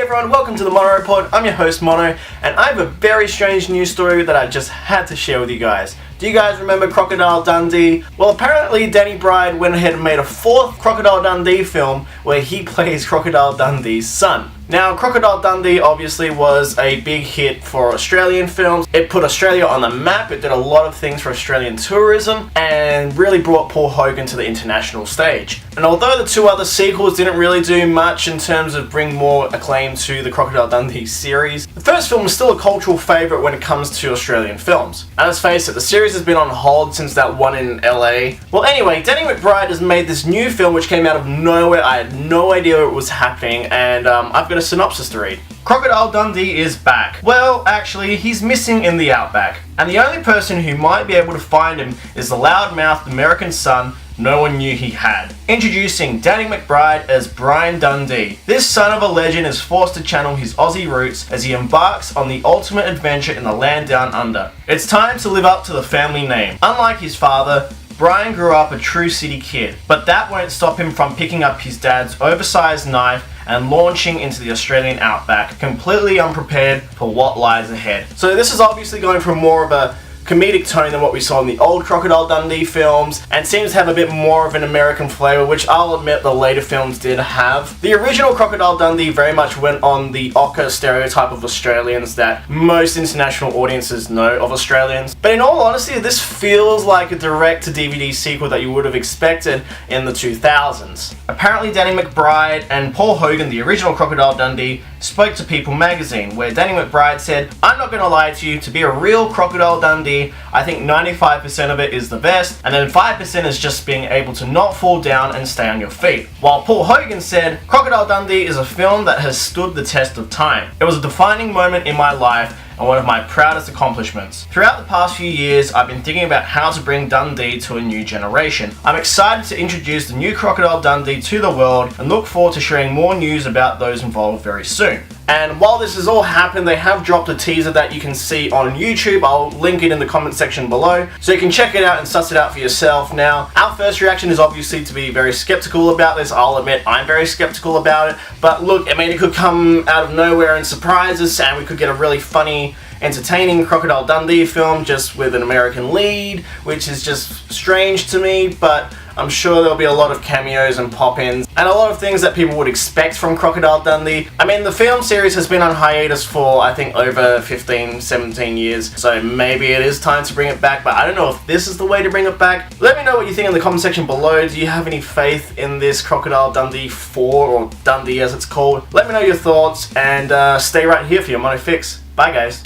everyone, welcome to the Mono Report. I'm your host Mono, and I have a very strange news story that I just had to share with you guys. Do you guys remember Crocodile Dundee? Well, apparently Danny McBride went ahead and made a fourth Crocodile Dundee film where he plays Crocodile Dundee's son. Now, Crocodile Dundee obviously was a big hit for Australian films. It put Australia on the map, it did a lot of things for Australian tourism, and really brought Paul Hogan to the international stage. And although the two other sequels didn't really do much in terms of bring more acclaim to the Crocodile Dundee series, the first film is still a cultural favourite when it comes to Australian films. And let's face it, the series has been on hold since that one in LA. Well anyway, Danny McBride has made this new film which came out of nowhere. I had no idea it was happening, and I've got a synopsis to read. Crocodile Dundee is back. Well, actually, he's missing in the outback, and the only person who might be able to find him is the loud-mouthed American son no one knew he had. Introducing Danny McBride as Brian Dundee. This son of a legend is forced to channel his Aussie roots as he embarks on the ultimate adventure in the land down under. It's time to live up to the family name. Unlike his father, Brian grew up a true city kid, but that won't stop him from picking up his dad's oversized knife and launching into the Australian outback, completely unprepared for what lies ahead. So this is obviously going for more of a comedic tone than what we saw in the old Crocodile Dundee films, and seems to have a bit more of an American flavour, which I'll admit the later films did have. The original Crocodile Dundee very much went on the ochre stereotype of Australians that most international audiences know of Australians. But in all honesty, this feels like a direct-to-DVD sequel that you would have expected in the 2000s. Apparently Danny McBride and Paul Hogan, the original Crocodile Dundee, spoke to People magazine, where Danny McBride said, "I'm not going to lie to you, to be a real Crocodile Dundee, I think 95% of it is the best, and then 5% is just being able to not fall down and stay on your feet." While Paul Hogan said, "Crocodile Dundee is a film that has stood the test of time. It was a defining moment in my life and one of my proudest accomplishments. Throughout the past few years, I've been thinking about how to bring Dundee to a new generation. I'm excited to introduce the new Crocodile Dundee to the world and look forward to sharing more news about those involved very soon." And while this has all happened, they have dropped a teaser that you can see on YouTube. I'll link it in the comment section below, so you can check it out and suss it out for yourself. Now, our first reaction is obviously to be very skeptical about this. I'll admit I'm very skeptical about it. But look, I mean, it could come out of nowhere and surprise us, and we could get a really funny, entertaining Crocodile Dundee film just with an American lead, which is just strange to me, but I'm sure there'll be a lot of cameos and pop-ins and a lot of things that people would expect from Crocodile Dundee. I mean, the film series has been on hiatus for, I think, over 15, 17 years, so maybe it is time to bring it back, but I don't know if this is the way to bring it back. Let me know what you think in the comment section below. Do you have any faith in this Crocodile Dundee 4, or Dundee as it's called? Let me know your thoughts, and stay right here for your Mono Fix. Bye guys.